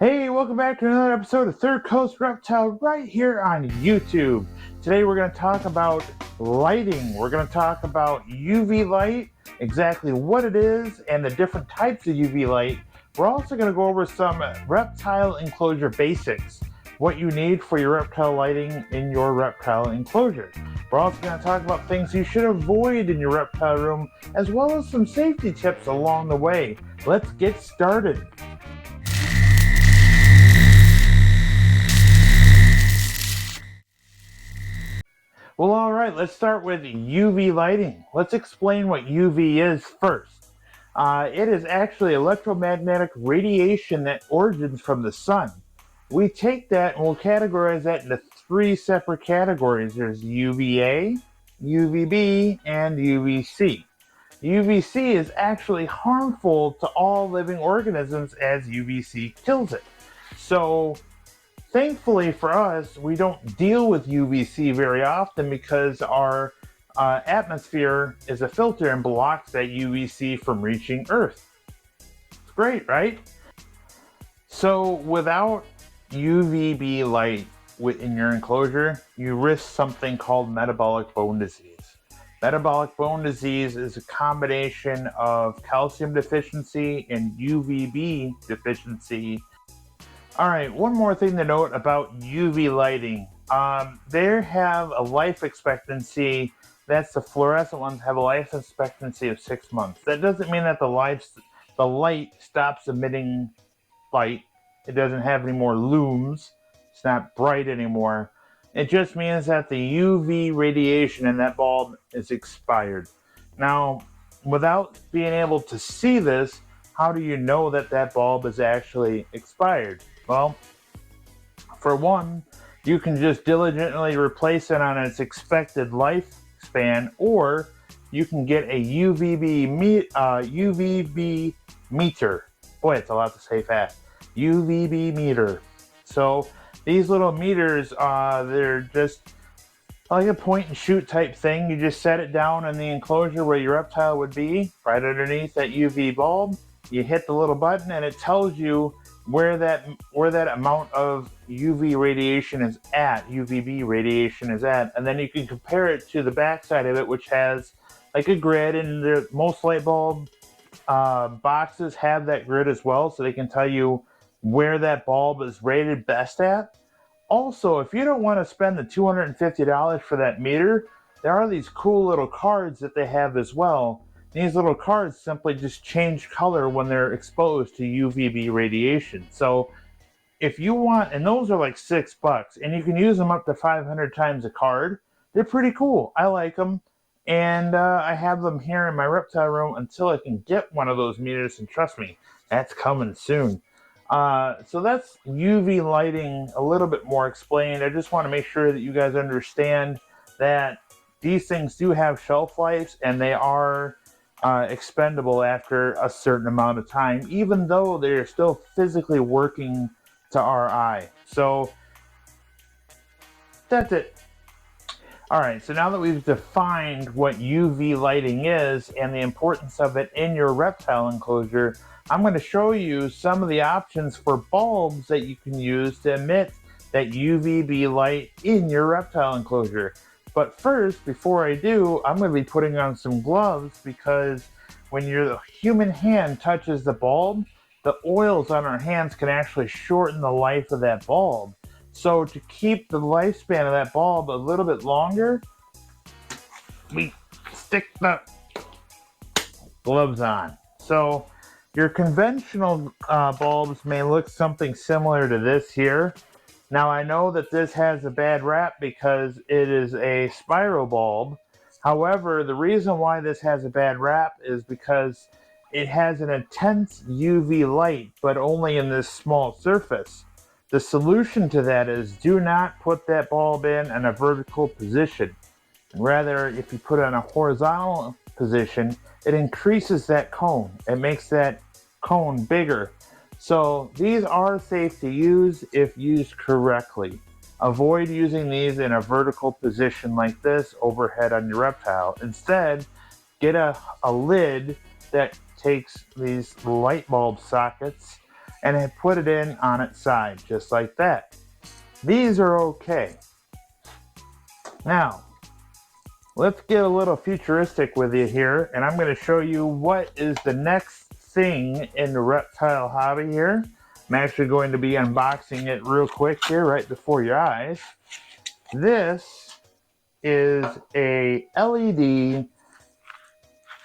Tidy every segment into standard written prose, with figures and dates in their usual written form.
Hey, welcome back to another episode of Third Coast Reptile right here on YouTube. Today we're going to talk about lighting. We're going to talk about UV light, exactly what it is, and the different types of UV light. We're also going to go over some reptile enclosure basics, what you need for your reptile lighting in your reptile enclosure. We're also going to talk about things you should avoid in your reptile room, as well as some safety tips along the way. Let's get started. Well, all right, let's start with UV lighting. Let's explain what UV is first. It is actually electromagnetic radiation that origins from the sun. We take that and we'll categorize that into three separate categories. There's UVA, UVB, and UVC. UVC is actually harmful to all living organisms as UVC kills it. So thankfully for us, we don't deal with UVC very often because our atmosphere is a filter and blocks that UVC from reaching Earth. It's great, right? So without UVB light in your enclosure, you risk something called metabolic bone disease. Metabolic bone disease is a combination of calcium deficiency and UVB deficiency. All right, one more thing to note about UV lighting. They have a life expectancy, that's the fluorescent ones, have a life expectancy of 6 months. That doesn't mean that the light stops emitting light. It doesn't have any more looms. It's not bright anymore. It just means that the UV radiation in that bulb is expired. Now, without being able to see this, how do you know that that bulb is actually expired? Well, for one, you can just diligently replace it on its expected lifespan, or you can get a UVB meter. Boy, it's a lot to say fast. UVB meter. So these little meters, they're just like a point and shoot type thing. You just set it down in the enclosure where your reptile would be, right underneath that UV bulb. You hit the little button and it tells you where that amount of UV radiation is at, UVB radiation is at, and then you can compare it to the backside of it, which has like a grid, and most light bulb boxes have that grid as well, so they can tell you where that bulb is rated best at. Also, if you don't want to spend the $250 for that meter, there are these cool little cards that they have as well. These little cards simply just change color when they're exposed to UVB radiation. So if you want, and those are like $6, and you can use them up to 500 times a card. They're pretty cool. I like them. And I have them here in my reptile room until I can get one of those meters, and trust me, that's coming soon. So that's UV lighting a little bit more explained. I just want to make sure that you guys understand that these things do have shelf lives, and they are expendable after a certain amount of time, even though they're still physically working to our eye. So that's it. All right, so now that we've defined what UV lighting is and the importance of it in your reptile enclosure, I'm going to show you some of the options for bulbs that you can use to emit that UVB light in your reptile enclosure. But first, before I do, I'm going to be putting on some gloves, because when your human hand touches the bulb, the oils on our hands can actually shorten the life of that bulb. So to keep the lifespan of that bulb a little bit longer, we stick the gloves on. So your conventional bulbs may look something similar to this here. Now, I know that this has a bad rap because it is a spiral bulb. However, the reason why this has a bad rap is because it has an intense UV light, but only in this small surface. The solution to that is, do not put that bulb in a vertical position. Rather, if you put it in a horizontal position, it increases that cone. It makes that cone bigger. So these are safe to use if used correctly. Avoid using these in a vertical position like this overhead on your reptile. Instead, get a lid that takes these light bulb sockets and I put it in on its side, just like that. These are okay. Now, let's get a little futuristic with you here, and I'm going to show you what is the next thing in the reptile hobby here. I'm actually going to be unboxing it real quick here, right before your eyes. This is a LED,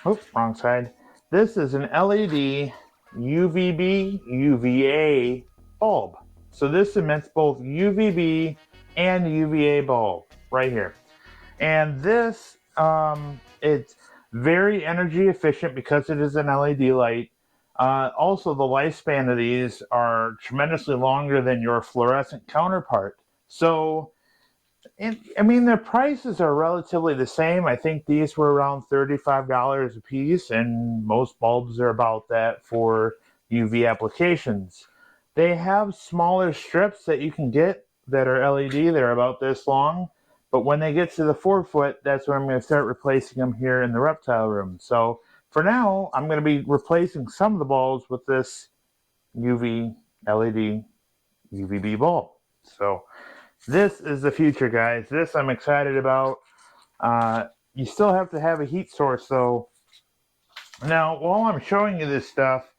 oops, wrong side. This is an LED UVB UVA bulb. So this emits both UVB and UVA bulb right here. And this, it's very energy efficient because it is an LED light. Also, the lifespan of these are tremendously longer than your fluorescent counterpart. So, I mean, their prices are relatively the same. I think these were around $35 a piece, and most bulbs are about that for UV applications. They have smaller strips that you can get that are LED. They're about this long. But when they get to the 4-foot, that's when I'm going to start replacing them here in the reptile room. So for now, I'm going to be replacing some of the bulbs with this UV LED UVB bulb. So this is the future, guys. This I'm excited about. You still have to have a heat source, though. Now, while I'm showing you this stuff,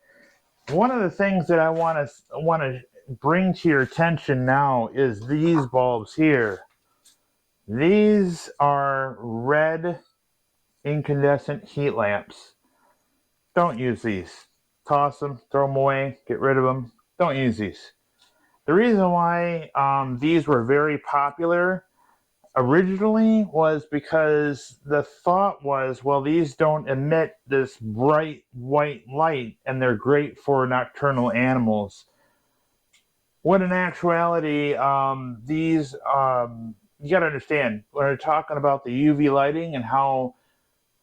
one of the things that I want to bring to your attention now is these bulbs here. These are red incandescent heat lamps. Don't use these. Toss them, throw them away, get rid of them. Don't use these. The reason why these were very popular originally was because the thought was, well, these don't emit this bright white light and they're great for nocturnal animals. When in actuality, these you got to understand, when we're talking about the UV lighting and how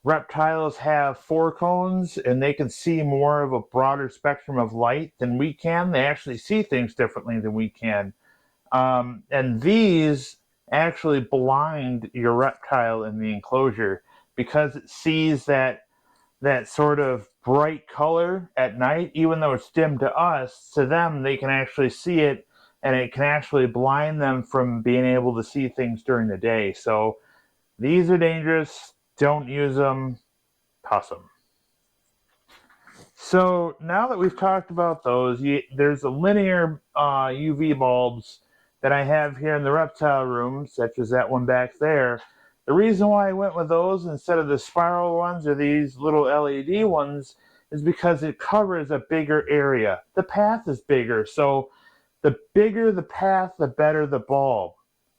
reptiles have 4 cones and they can see more of a broader spectrum of light than we can, they actually see things differently than we can. And these actually blind your reptile in the enclosure because it sees that sort of bright color at night, even though it's dim to us, to them, they can actually see it, and it can actually blind them from being able to see things during the day. So these are dangerous. Don't use them. Toss them. So now that we've talked about those, there's a linear UV bulbs that I have here in the reptile room, such as that one back there. The reason why I went with those instead of the spiral ones or these little LED ones is because it covers a bigger area. The path is bigger, so the bigger the path, the better the bulb.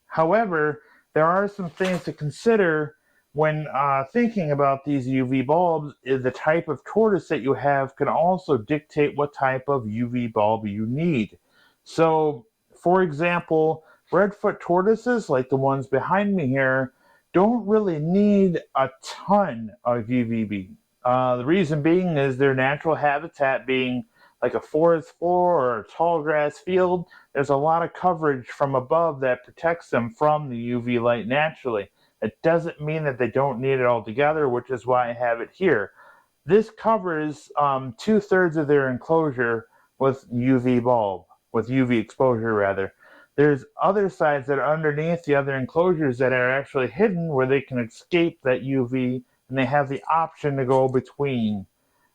However, there are some things to consider when thinking about these UV bulbs. Is the type of tortoise that you have can also dictate what type of UV bulb you need. So, for example, redfoot tortoises, like the ones behind me here, don't really need a ton of UVB. The reason being is their natural habitat being like a forest floor or a tall grass field. There's a lot of coverage from above that protects them from the UV light naturally. It doesn't mean that they don't need it altogether, which is why I have it here. This covers 2/3 of their enclosure with UV bulb, with UV exposure rather. There's other sides that are underneath the other enclosures that are actually hidden where they can escape that UV, and they have the option to go between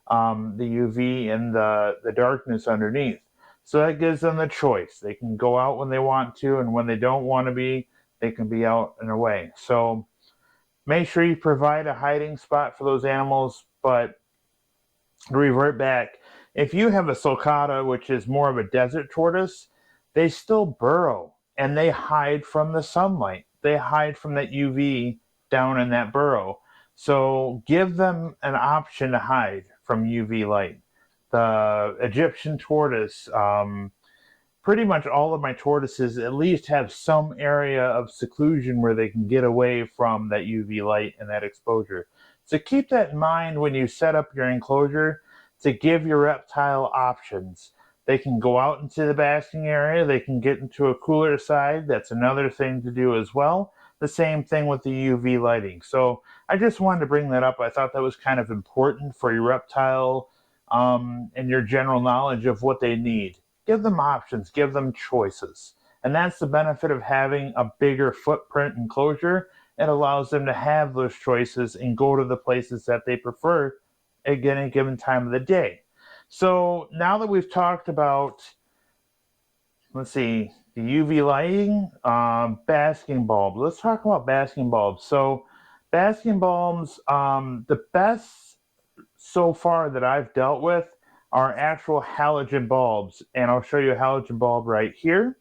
the UV and the darkness underneath. So that gives them the choice. They can go out when they want to, and when they don't want to be, they can be out and away. So make sure you provide a hiding spot for those animals. But to revert back, if you have a sulcata, which is more of a desert tortoise, they still burrow and they hide from the sunlight. They hide from that UV down in that burrow. So give them an option to hide from UV light. The Egyptian tortoise, pretty much all of my tortoises at least have some area of seclusion where they can get away from that UV light and that exposure. So keep that in mind when you set up your enclosure, to give your reptile options. They can go out into the basking area. They can get into a cooler side. That's another thing to do as well. The same thing with the UV lighting. So I just wanted to bring that up. I thought that was kind of important for your reptile and your general knowledge of what they need. give them options, give them choices. And that's the benefit of having a bigger footprint enclosure. It allows them to have those choices and go to the places that they prefer at any given time of the day. So now that we've talked about, let's see, the UV lighting, basking bulbs. Let's talk about basking bulbs. So basking bulbs, the best so far that I've dealt with are actual halogen bulbs. And I'll show you a halogen bulb right here.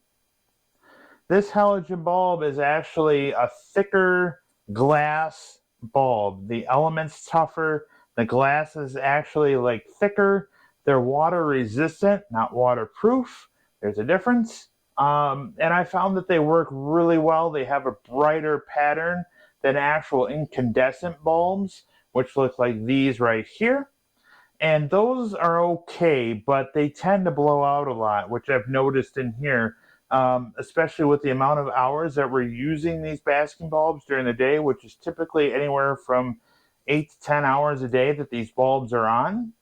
This halogen bulb is actually a thicker glass bulb. The element's tougher. The glass is actually like thicker. They're water resistant, not waterproof. There's a difference. And I found that they work really well. They have a brighter pattern than actual incandescent bulbs, which look like these right here. And those are okay, but they tend to blow out a lot, which I've noticed in here, especially with the amount of hours that we're using these basking bulbs during the day, which is typically anywhere from 8 to 10 hours a day that these bulbs are on.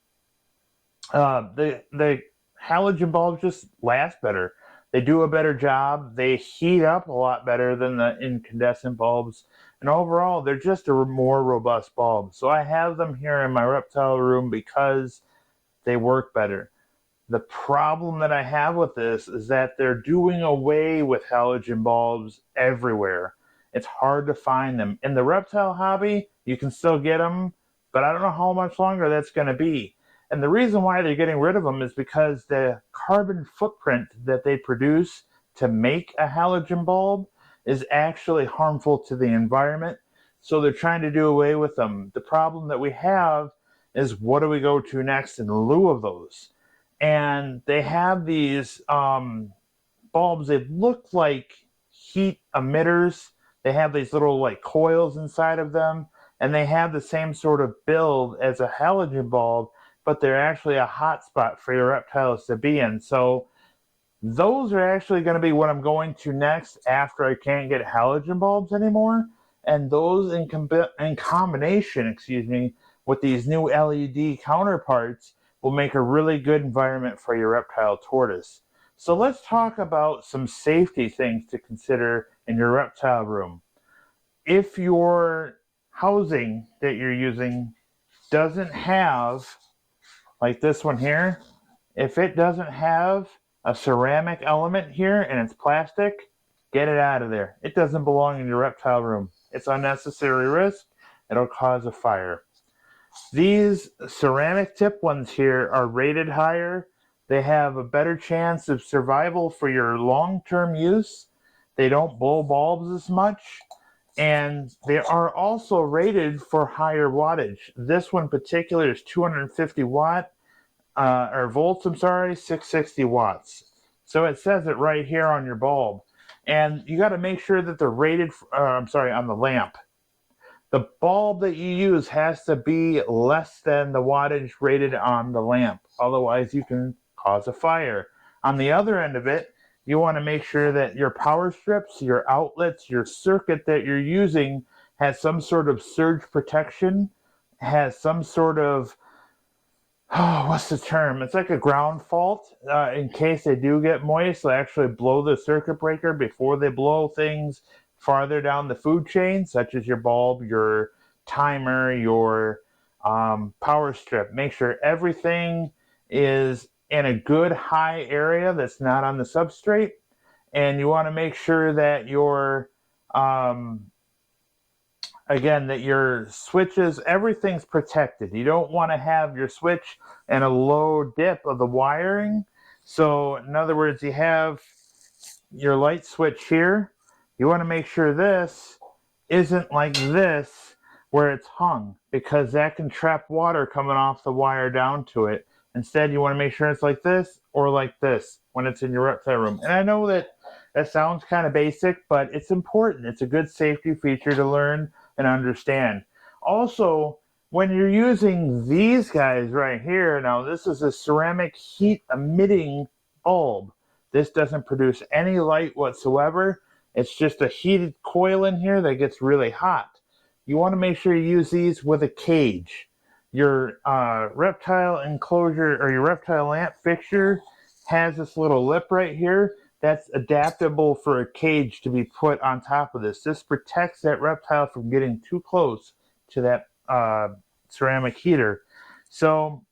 The halogen bulbs just last better. They do a better job. They heat up a lot better than the incandescent bulbs. And overall, they're just a more robust bulb. So I have them here in my reptile room because they work better. The problem that I have with this is that they're doing away with halogen bulbs everywhere. It's hard to find them. In the reptile hobby, you can still get them, but I don't know how much longer that's going to be. And the reason why they're getting rid of them is because the carbon footprint that they produce to make a halogen bulb is actually harmful to the environment. So they're trying to do away with them. The problem that we have is, what do we go to next in lieu of those? And they have these bulbs. They look like heat emitters. They have these little like coils inside of them, and they have the same sort of build as a halogen bulb, but they're actually a hot spot for your reptiles to be in. So those are actually going to be what I'm going to next after I can't get halogen bulbs anymore. And those in combination, with these new LED counterparts will make a really good environment for your reptile tortoise. So let's talk about some safety things to consider in your reptile room. If your housing that you're using doesn't have, like this one here, if it doesn't have a ceramic element here and it's plastic, get it out of there. It doesn't belong in your reptile room. It's unnecessary risk. It'll cause a fire. These ceramic tip ones here are rated higher. They have a better chance of survival for your long-term use. They don't blow bulbs as much. And they are also rated for higher wattage. This one in particular is 250 volts, 660 watts. So it says it right here on your bulb. And you got to make sure that they're rated, on the lamp. The bulb that you use has to be less than the wattage rated on the lamp. Otherwise, you can cause a fire. On the other end of it, you want to make sure that your power strips, your outlets, your circuit that you're using has some sort of surge protection, has some sort of, what's the term? It's like a ground fault. In case they do get moist, they actually blow the circuit breaker before they blow things farther down the food chain, such as your bulb, your timer, your power strip. Make sure everything is in a good high area that's not on the substrate. And you want to make sure that your that your switches, everything's protected. You don't want to have your switch in a low dip of the wiring. So in other words, you have your light switch here. You want to make sure this isn't like this where it's hung, because that can trap water coming off the wire down to it. Instead, you want to make sure it's like this or like this when it's in your reptile room. And I know that sounds kind of basic, but it's important. It's a good safety feature to learn and understand. Also, when you're using these guys right here, now this is a ceramic heat emitting bulb. This doesn't produce any light whatsoever. It's just a heated coil in here that gets really hot. You want to make sure you use these with a cage. Your reptile enclosure or your reptile lamp fixture has this little lip right here that's adaptable for a cage to be put on top of this. This protects that reptile from getting too close to that ceramic heater. So,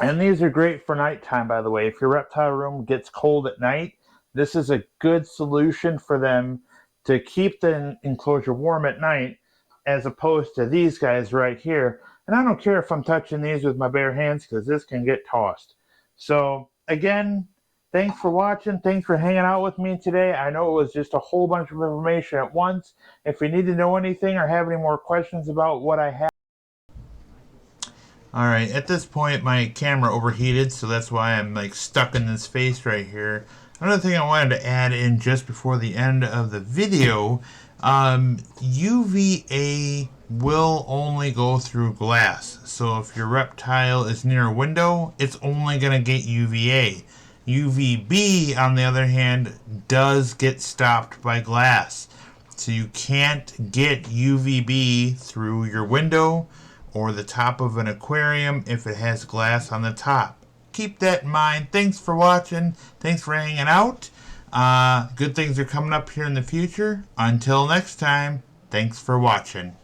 and these are great for nighttime, by the way. If your reptile room gets cold at night, this is a good solution for them to keep the enclosure warm at night, as opposed to these guys right here. And I don't care if I'm touching these with my bare hands because this can get tossed. So again, thanks for watching. Thanks for hanging out with me today. I know it was just a whole bunch of information at once. If you need to know anything or have any more questions about what I have. Alright, at this point my camera overheated, so that's why I'm like stuck in this face right here. Another thing I wanted to add in just before the end of the video, UVA will only go through glass. So if your reptile is near a window, it's only going to get UVA. UVB, on the other hand, does get stopped by glass. So you can't get UVB through your window or the top of an aquarium if it has glass on the top. Keep that in mind. Thanks for watching. Thanks for hanging out. Good things are coming up here in the future. Until next time, thanks for watching.